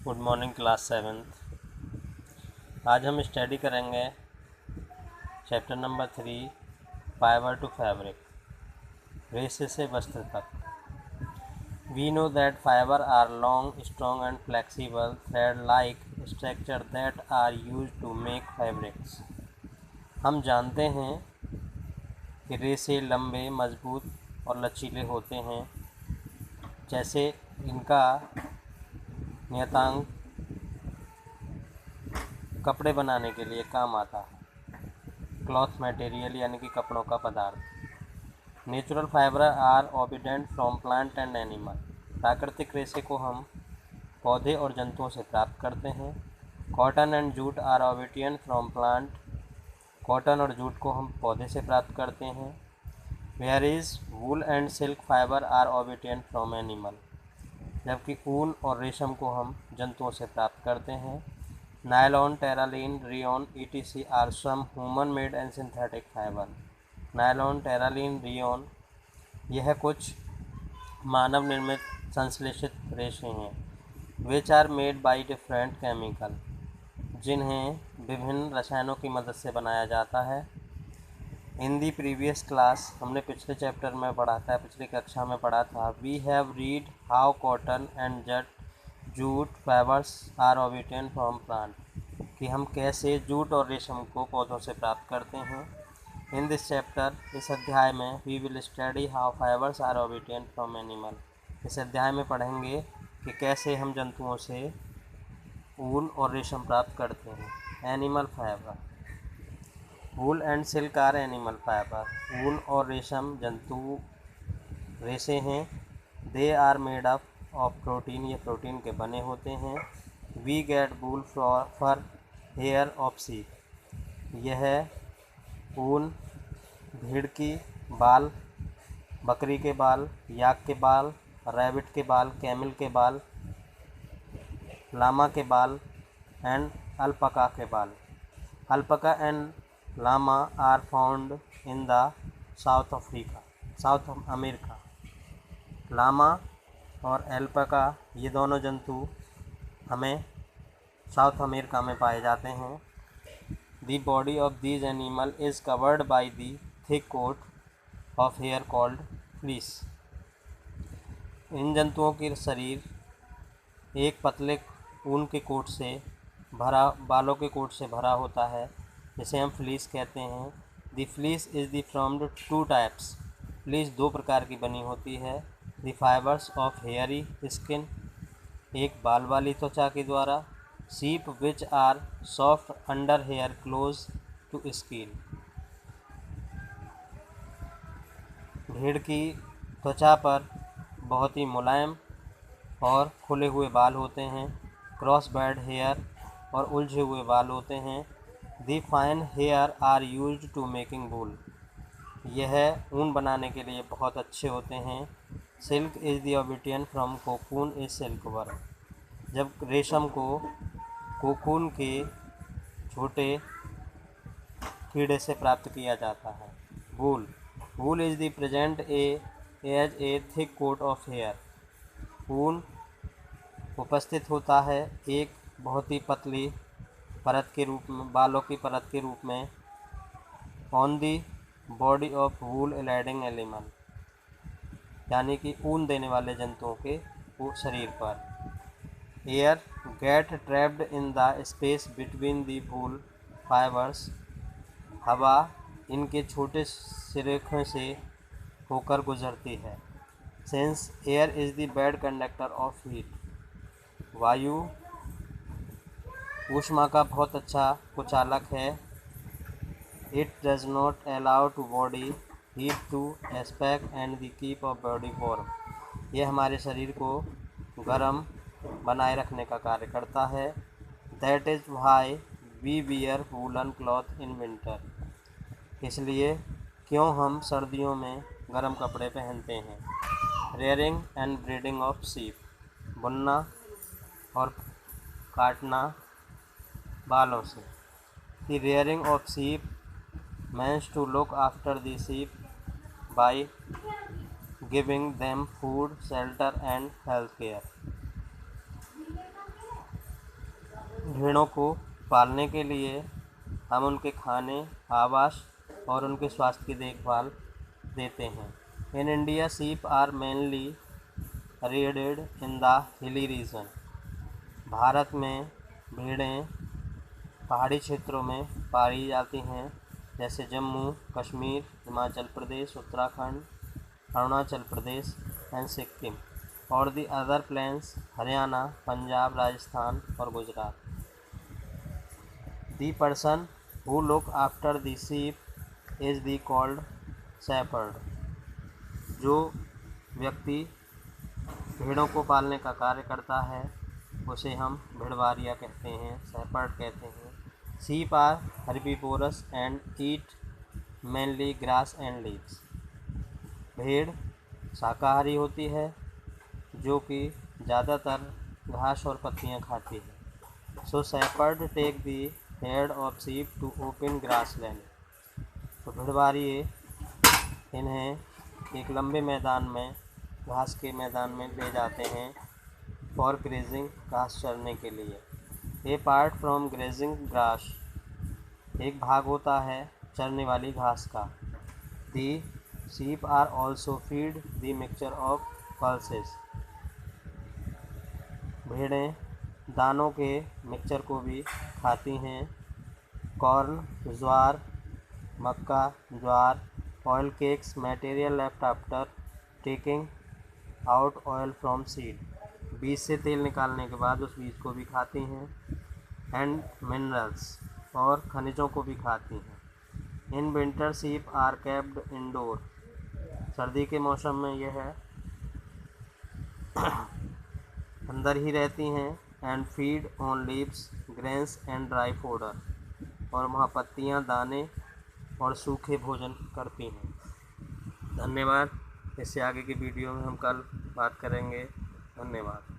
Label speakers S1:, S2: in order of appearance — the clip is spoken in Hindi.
S1: Good morning class seventh. आज हम स्टडी करेंगे chapter number 3 fibre to fabric, रेशे से वस्त्र तक। We know that fibre are long, strong and flexible thread like structure that are used to make fabrics. हम जानते हैं कि रेशे लंबे, मजबूत और लचीले होते हैं, जैसे इनका नियतांक कपड़े बनाने के लिए काम आता है। क्लॉथ मटेरियल यानी कि कपड़ों का पदार्थ। Natural fibre are obtained from plant and animal. प्राकृतिक रेशे को हम पौधे और जंतुओं से प्राप्त करते हैं। Cotton and jute are obtained from plant. Cotton और जूट को हम पौधे से प्राप्त करते हैं। Where is wool and silk fibre are obtained from animal. जबकि ऊन और रेशम को हम जंतुओं से प्राप्त करते हैं। Nylon, terylene, rayon etc are some human made and synthetic fibre. Nylon, terylene, rayon यह कुछ मानव निर्मित संश्लेषित रेशे हैं which are made by different chemical, जिन्हें विभिन्न रसायनों की मदद से बनाया जाता है। इन दी प्रीवियस क्लास हमने पिछले चैप्टर में पढ़ा था, पिछली कक्षा में पढ़ा था। We have read how cotton and jute fibres are obtained from plant, कि हम कैसे जूट और रेशम को पौधों से प्राप्त करते हैं। इन दिस चैप्टर, इस अध्याय में we will study how fibres are obtained from animal. इस अध्याय में पढ़ेंगे कि कैसे हम जंतुओं से ऊन और रेशम प्राप्त करते हैं। Animal fibre. Wool and silk are animal fibre. ऊन और रेशम जंतु रेशे हैं। They are made up of protein, ये प्रोटीन के बने होते हैं। We get wool for hair of sheep, यह ऊन भेड़ की बाल, बकरी के बाल, याक के बाल, रैबिट के बाल, कैमल के बाल, लामा के बाल एंड अल्पाका के बाल। Alpaca and llama are found in the South America. Llama और अल्पाका ये दोनों जंतु हमें साउथ अमेरिका में पाए जाते हैं। The body of these animal is covered by the thick coat of hair called fleece. इन जंतुओं के शरीर एक पतले ऊन के कोट से भरा, बालों के कोट से भरा होता है, जिसे हम फ्लीस कहते हैं। The fleece is the formed two types. फ्लीस दो प्रकार की बनी होती है। The fibres of hairy skin, एक बाल वाली त्वचा के द्वारा। Sheep which are soft under hair close to skin, भेड़ की त्वचा पर बहुत ही मुलायम और खुले हुए बाल होते हैं। क्रॉस बेड हेयर और उलझे हुए बाल होते हैं। The fine hair are used to making wool, यह ऊन बनाने के लिए बहुत अच्छे होते हैं। Silk is the obtained from cocoon is silk worm, जब रेशम को कोकून के छोटे कीड़े से प्राप्त किया जाता है। Wool, wool is the present as a thick coat of hair, ऊन उपस्थित होता है एक बहुत ही पतली परत के रूप में, बालों की परत के रूप में। On the body of wool yielding animal, यानी कि ऊन देने वाले जंतुओं के शरीर पर। Air get trapped in the space between the wool fibres, हवा इनके छोटे सिरेखों से होकर गुजरती है। Since air is the bad conductor of heat, वायु ऊष्मा का बहुत अच्छा कुचालक है। It does not allow to body heat to escape and the keep of body warm, ये हमारे शरीर को गर्म बनाए रखने का कार्य करता है। That is why we wear woollen cloth in winter, इसलिए क्यों हम सर्दियों में गर्म कपड़े पहनते हैं। Rearing and breeding of sheep, बुनना और काटना बालों से। The rearing of sheep means to look after the sheep by giving them food, shelter and health care. भेड़ों को पालने के लिए हम उनके खाने, आवास और उनके स्वास्थ्य की देखभाल देते हैं। In India sheep are mainly reared in the hilly region. भारत में भेड़ें पहाड़ी क्षेत्रों में पाई जाती हैं, जैसे जम्मू कश्मीर, हिमाचल प्रदेश, उत्तराखंड, अरुणाचल प्रदेश एंड सिक्किम, और the other plains Haryana, Punjab, Rajasthan और Gujarat. The person who look after the sheep is the called shepherd. जो व्यक्ति भेड़ों को पालने का कार्य करता है उसे हम भेड़वारिया कहते हैं, शेपर्ड कहते हैं। sheep are herbivorous and eat mainly grass and leaves. भेड़ शाकाहारी होती है जो कि ज़्यादातर घास और पत्तियां खाती है। So shepherd take the head of sheep to open grass land. तो भेड़वारिये इन्हें एक लंबे मैदान में, घास के मैदान में ले जाते हैं फॉर ग्रेजिंग, घास चरने के लिए। A part from grazing grass, एक भाग होता है चरने वाली घास का। The sheep are also fed the mixture of pulses. भेड़ें दानों के मिक्सचर को भी खाती हैं। कॉर्न, ज्वार, मक्का, ज्वार, oil cakes, material left after taking out oil from seed. बीज से तेल निकालने के बाद उस बीज को भी खाती हैं। एंड मिनरल्स, और खनिजों को भी खाती हैं। In winter sheep are kept indoor. सर्दी के मौसम में यह अंदर ही रहती हैं। And feed on leaves, grains and dry fodder, और वहाँ पत्तियाँ, दाने और सूखे भोजन करती हैं। धन्यवाद। इससे आगे की वीडियो में हम कल बात करेंगे। धन्यवाद।